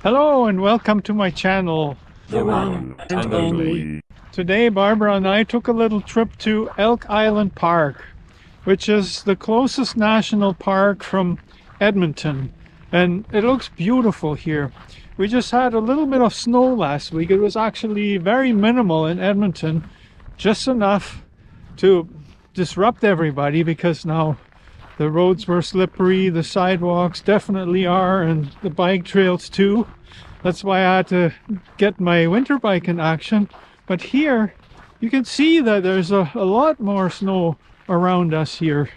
Hello and welcome to my channel. The one and only. Today Barbara and I took a little trip to Elk Island Park, which is the closest national park from Edmonton, and it looks beautiful here. We just had a little bit of snow last week. It was actually very minimal in Edmonton, just enough to disrupt everybody because now the roads were slippery, the sidewalks definitely are, and the bike trails too. That's why I had to get my winter bike in action. But here you can see that there's a lot more snow around us here.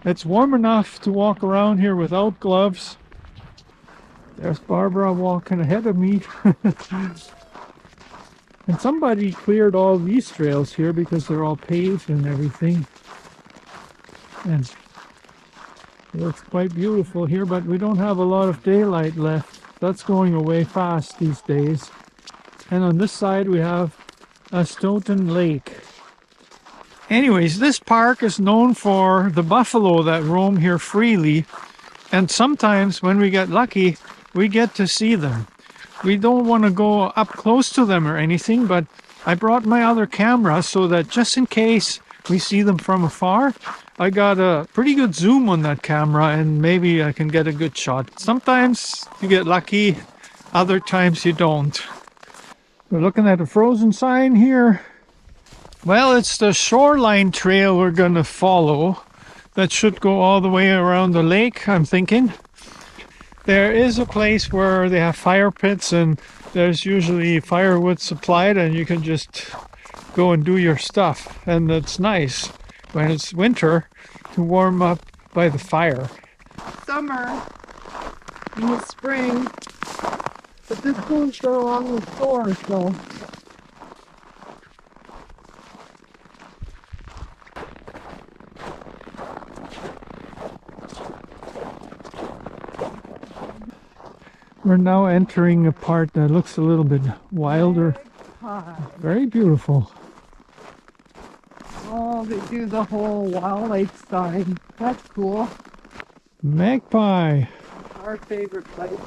It's warm enough to walk around here without gloves. There's Barbara walking ahead of me. And somebody cleared all these trails here because they're all paved and everything. And it looks quite beautiful here, but we don't have a lot of daylight left. That's going away fast these days. And on this side we have a Stoughton Lake. Anyways, this park is known for the buffalo that roam here freely. And sometimes when we get lucky, we get to see them. We don't want to go up close to them or anything, but I brought my other camera so that just in case we see them from afar, I got a pretty good zoom on that camera and maybe I can get a good shot. Sometimes you get lucky, other times you don't. We're looking at a frozen sign here. Well, it's the shoreline trail we're going to follow. That should go all the way around the lake, I'm thinking. There is a place where they have fire pits and there's usually firewood supplied and you can just go and do your stuff. And it's nice when it's winter to warm up by the fire. Summer in the spring, but this goes go along with stores, so. We're now entering a part that looks a little bit wilder. Very beautiful. Oh, they do the whole wildlife sign. That's cool. Magpie. Our favorite place.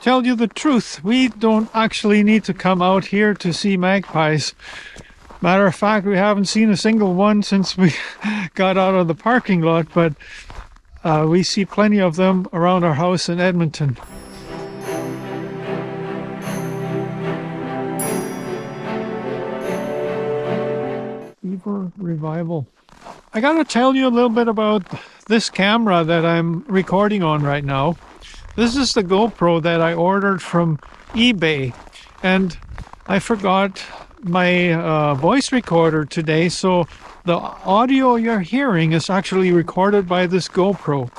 Tell you the truth, we don't actually need to come out here to see magpies. Matter of fact, we haven't seen a single one since we got out of the parking lot, but we see plenty of them around our house in Edmonton. Revival. I gotta tell you a little bit about this camera that I'm recording on right now. This is the GoPro that I ordered from eBay, and I forgot my voice recorder today, so the audio you're hearing is actually recorded by this GoPro.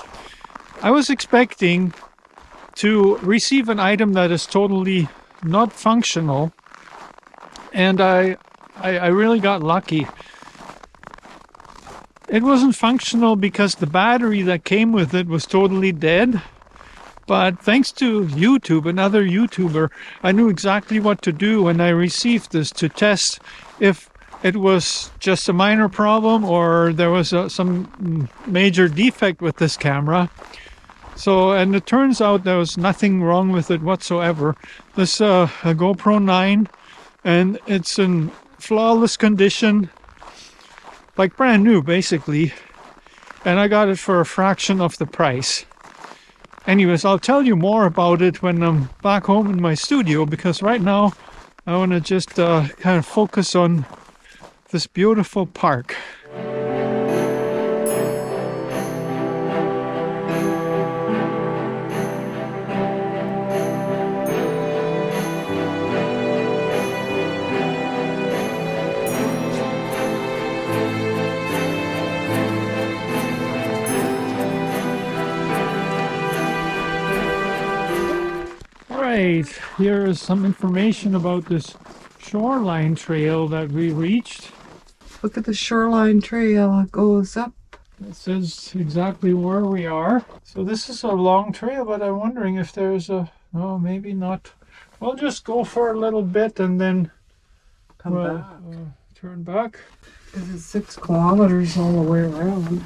I was expecting to receive an item that is totally not functional, and I really got lucky. It wasn't functional because the battery that came with it was totally dead. But thanks to YouTube, another YouTuber, I knew exactly what to do when I received this to test if it was just a minor problem or there was some major defect with this camera. So, and it turns out there was nothing wrong with it whatsoever. This a GoPro 9, and it's in flawless condition. Like brand new basically, and I got it for a fraction of the price. Anyways, I'll tell you more about it when I'm back home in my studio, because right now I want to just kind of focus on this beautiful park. Here is some information about this shoreline trail that we reached. Look at the shoreline trail. It goes up. It says exactly where we are. So this is a long trail, but I'm wondering if there's a... Oh, maybe not. We'll just go for a little bit and then Come back. Turn back. Because it's 6 kilometers all the way around.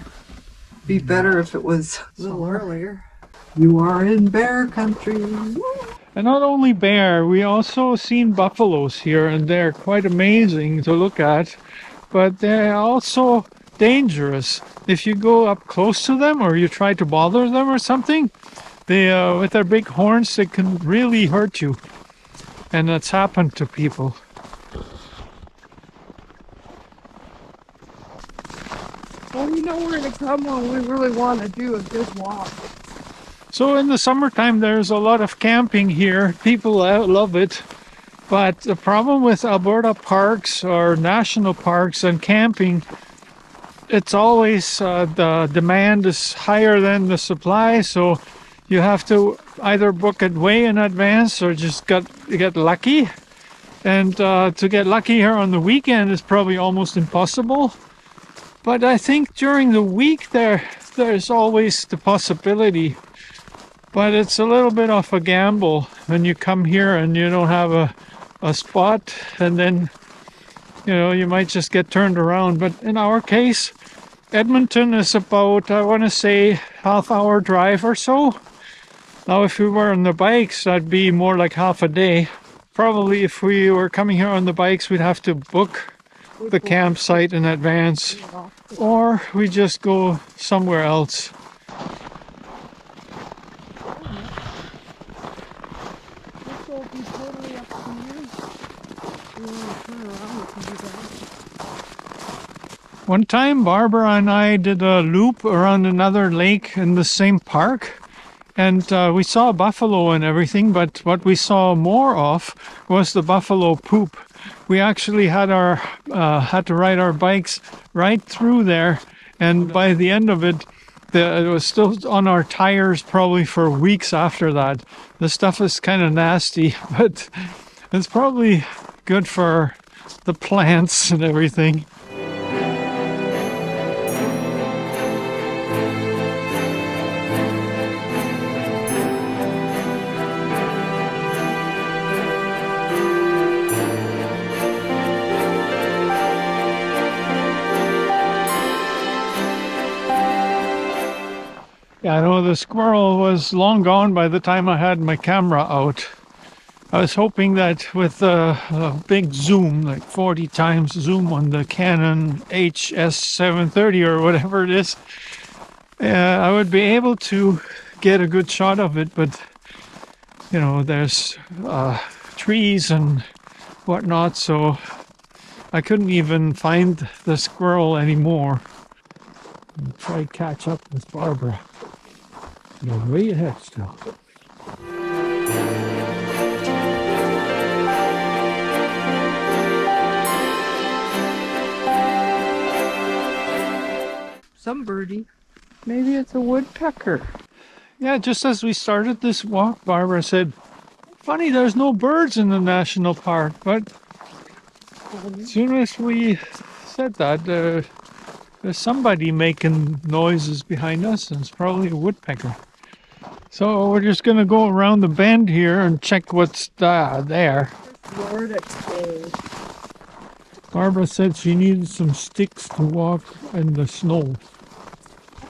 Be better if it was a little earlier. You are in bear country. And not only bear, we also seen buffaloes here, and they're quite amazing to look at, but they're also dangerous. If you go up close to them or you try to bother them or something, they, with their big horns, they can really hurt you. And that's happened to people. Well, we know where to come when we really want to do a good walk. So in the summertime, there's a lot of camping here. People love it. But the problem with Alberta parks or national parks and camping, it's always the demand is higher than the supply. So you have to either book it way in advance or just get lucky. And to get lucky here on the weekend is probably almost impossible. But I think during the week there's always the possibility. But it's a little bit of a gamble when you come here and you don't have a spot, and then you might just get turned around. But in our case, Edmonton is about, I want to say, half-hour drive or so. Now if we were on the bikes, that'd be more like half a day. Probably if we were coming here on the bikes, we'd have to book the campsite in advance, or we just go somewhere else. This will be totally up to you. You want to turn around, we can do that. One time, Barbara and I did a loop around another lake in the same park, and we saw buffalo and everything, but what we saw more of was the buffalo poop. We actually had to ride our bikes right through there, and by the end of it, it was still on our tires probably for weeks after that. The stuff is kind of nasty, but it's probably good for the plants and everything. Yeah, I know the squirrel was long gone by the time I had my camera out. I was hoping that with a big zoom, like 40 times zoom on the Canon HS730 or whatever it is, I would be able to get a good shot of it, but there's trees and whatnot, so I couldn't even find the squirrel anymore. I'll try to catch up with Barbara. You're way ahead still. Some birdie. Maybe it's a woodpecker. Yeah, just as we started this walk, Barbara said, funny, there's no birds in the national park. But as soon as we said that, there's somebody making noises behind us, and it's probably a woodpecker. So we're just going to go around the bend here and check what's there. Nordic day. Barbara said she needed some sticks to walk in the snow.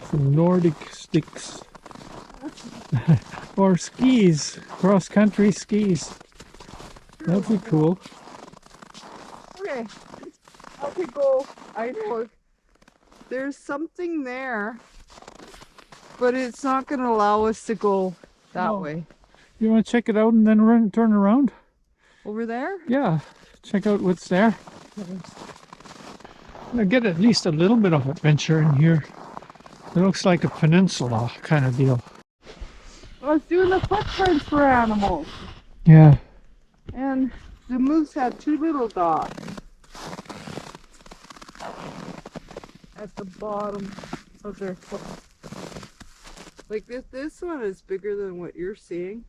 Some Nordic sticks. Or skis, cross-country skis. That'd be cool. Okay, I could go. I know there's something there, but it's not going to allow us to go that way. You want to check it out and then turn around? Over there? Yeah, check out what's there. I get at least a little bit of adventure in here. It looks like a peninsula kind of deal. I was doing the footprints for animals, Yeah. and the moose had two little dots at the bottom of their foot. Like this one is bigger than what you're seeing.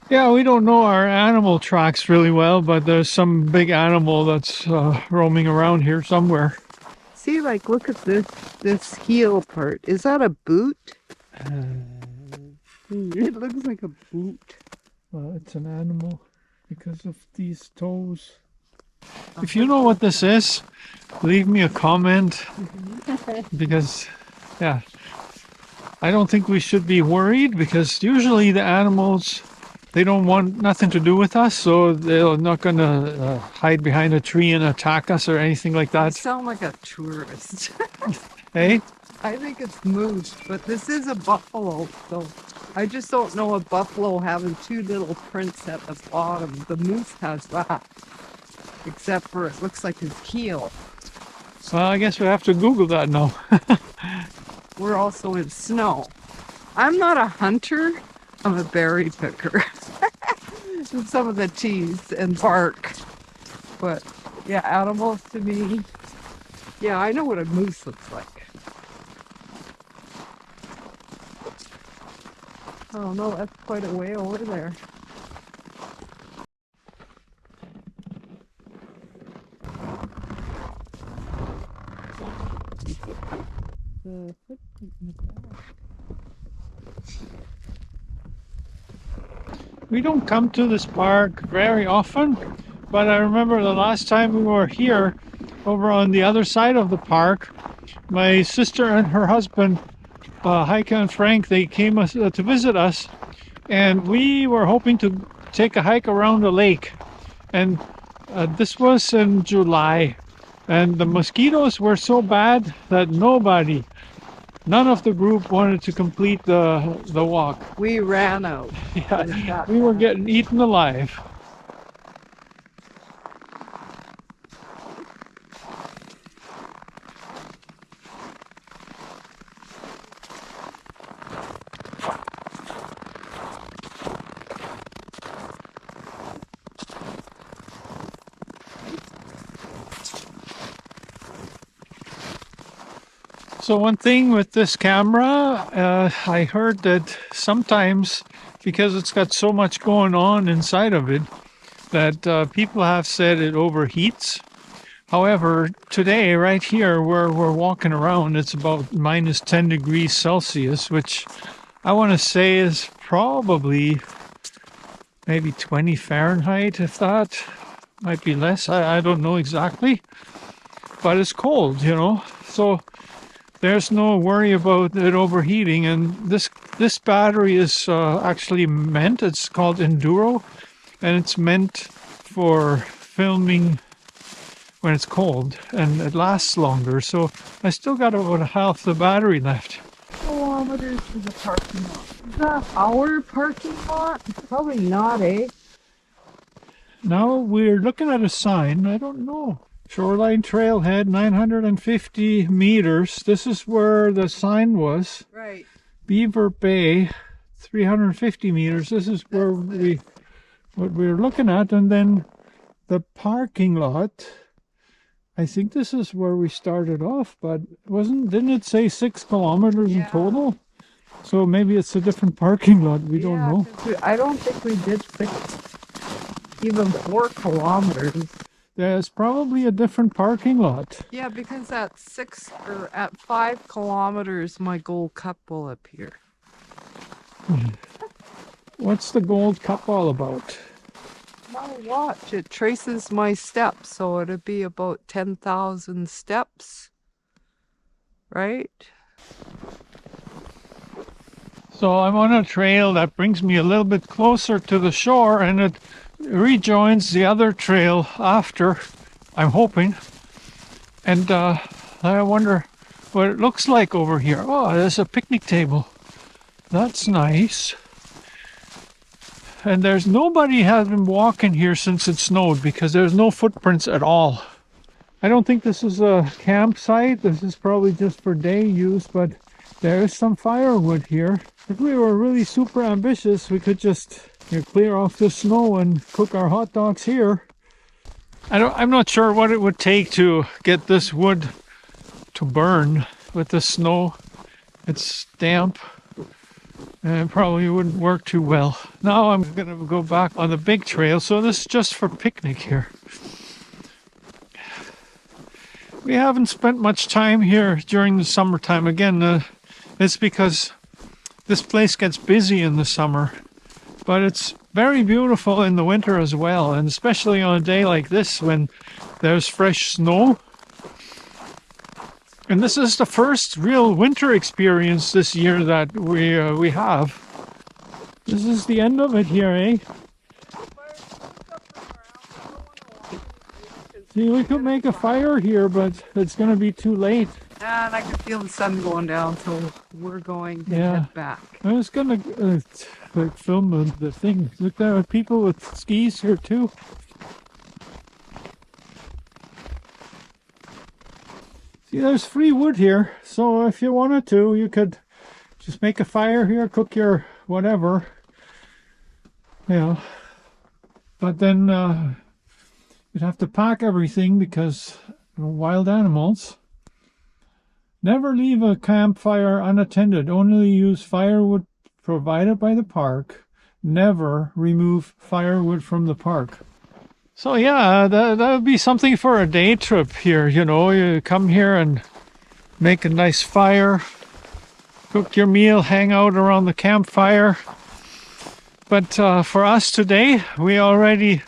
Yeah, we don't know our animal tracks really well, but there's some big animal that's roaming around here somewhere. See, like, look at this heel part. Is that a boot? It looks like a boot. Well, it's an animal because of these toes. If you know what this is, leave me a comment because, yeah, I don't think we should be worried because usually the animals, they don't want nothing to do with us, so they're not going to hide behind a tree and attack us or anything like I that. sound like a tourist. Hey? I think it's moose, but this is a buffalo, so I just don't know a buffalo having two little prints at the bottom. The moose has that, except for it looks like his heel. Well, I guess we have to Google that now. We're also in snow. I'm not a hunter, I'm a berry picker. Some of the teas and bark. But yeah, animals to me, yeah, I know what a moose looks like. Oh no, that's quite a way over there. The footprint in the back. We don't come to this park very often, but I remember the last time we were here, over on the other side of the park, my sister and her husband, Heike and Frank, they came to visit us, and we were hoping to take a hike around the lake. And this was in July, and the mosquitoes were so bad that none of the group wanted to complete the walk. We ran out. Yeah, we were getting eaten alive. So one thing with this camera, I heard that sometimes, because it's got so much going on inside of it, that people have said it overheats. However, today, right here where we're walking around, it's about minus 10 degrees Celsius, which I want to say is probably maybe 20 Fahrenheit, if that. Might be less, I don't know exactly. But it's cold, you know, so there's no worry about it overheating. And this battery is actually meant, it's called Enduro, and it's meant for filming when it's cold, and it lasts longer. So I still got about half the battery left. Kilometers to the parking lot. Is that our parking lot? Probably not, eh? Now we're looking at a sign, I don't know. Shoreline Trailhead, 950 meters. This is where the sign was. Right. Beaver Bay, 350 meters. This is where what we're looking at. And then the parking lot, I think this is where we started off, but didn't it say 6 kilometers in total? So maybe it's a different parking lot. We don't know. I don't think we did even 4 kilometers. There's probably a different parking lot. Yeah, because at 5 kilometers, my gold cup will appear. What's the gold cup all about? My watch, it traces my steps, so it'd be about 10,000 steps, right? So I'm on a trail that brings me a little bit closer to the shore, and it rejoins the other trail after, I'm hoping. And I wonder what it looks like over here. Oh, there's a picnic table. That's nice. And there's nobody has been walking here since it snowed, because there's no footprints at all. I don't think this is a campsite. This is probably just for day use, but there is some firewood here. If we were really super ambitious, we could just clear off the snow and cook our hot dogs here. I'm not sure what it would take to get this wood to burn with the snow. It's damp and it probably wouldn't work too well. Now I'm gonna go back on the big trail, so this is just for picnic here. We haven't spent much time here during the summertime. Again, it's because this place gets busy in the summer, but it's very beautiful in the winter as well, and especially on a day like this when there's fresh snow. And this is the first real winter experience this year that we have. This is the end of it here, eh? See, we could make a fire here, but it's going to be too late. And I can feel the sun going down, so we're going to Yeah. head back. I was going to like film the thing. Look, there are people with skis here too. See, there's free wood here, so if you wanted to, you could just make a fire here, cook your whatever, you know. But then you'd have to pack everything because wild animals. Never leave a campfire unattended. Only use firewood provided by the park. Never remove firewood from the park. So yeah, that would be something for a day trip here, you know. You come here and make a nice fire, cook your meal, hang out around the campfire. But for us today, we already,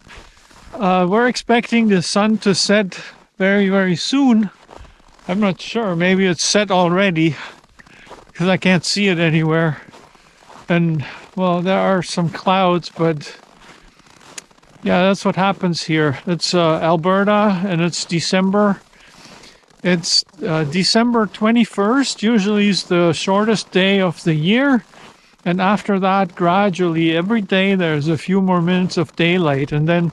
we're expecting the sun to set very, very soon. I'm not sure, maybe it's set already because I can't see it anywhere. And well, there are some clouds, but yeah, that's what happens here. It's Alberta and it's December. It's December 21st, usually is the shortest day of the year. And after that, gradually, every day there's a few more minutes of daylight. And then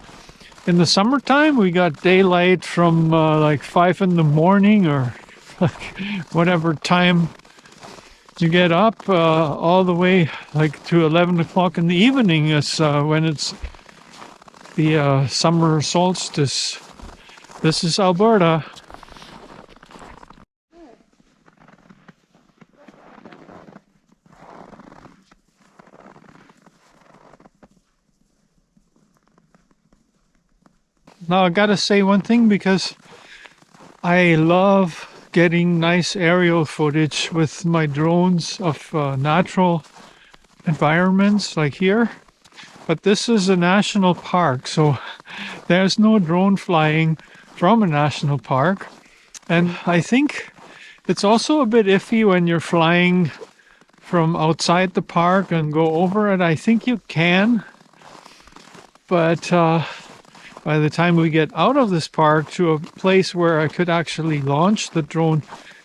in the summertime, we got daylight from like 5 in the morning or like whatever time you get up, all the way like to 11 o'clock in the evening is when it's the summer solstice. This is Alberta. Now I gotta say one thing, because I love getting nice aerial footage with my drones of natural environments like here. But this is a national park, so there's no drone flying from a national park. And I think it's also a bit iffy when you're flying from outside the park and go over it. I think you can, but by the time we get out of this park to a place where I could actually launch the drone,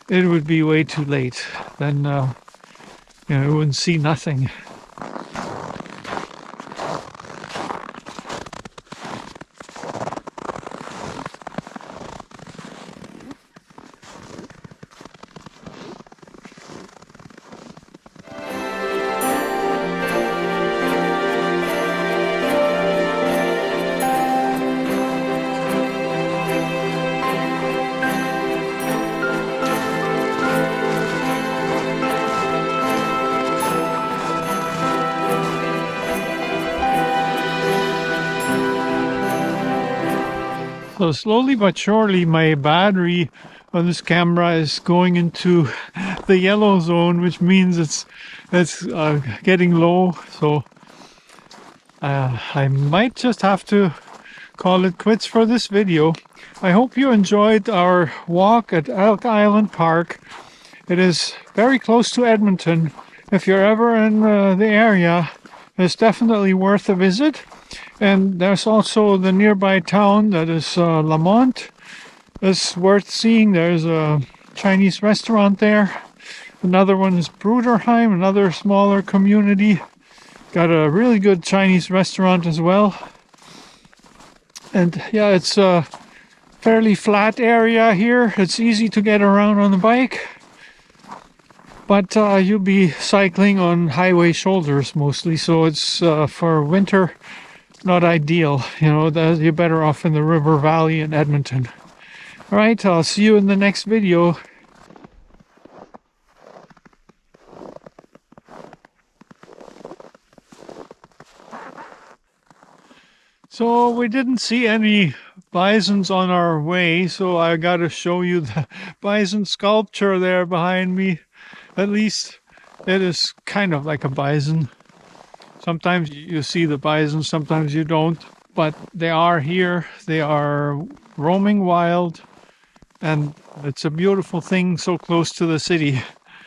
it would be way too late. Then you know, we wouldn't see nothing. So slowly but surely my battery on this camera is going into the yellow zone, which means it's getting low. So I might just have to call it quits for this video. I hope you enjoyed our walk at Elk Island Park. It is very close to Edmonton. If you're ever in the area, it's definitely worth a visit. And there's also the nearby town that is Lamont. It's worth seeing. There's a Chinese restaurant there. Another one is Bruderheim, another smaller community. Got a really good Chinese restaurant as well. And yeah, it's a fairly flat area here. It's easy to get around on the bike. But you'll be cycling on highway shoulders mostly, so it's for winter not ideal. You know, you're better off in the river valley in Edmonton. All right, I'll see you in the next video. So we didn't see any bisons on our way, so I got to show you the bison sculpture there behind me. At least it is kind of like a bison. Sometimes you see the bison, sometimes you don't, but they are here. They are roaming wild, And it's a beautiful thing so close to the city.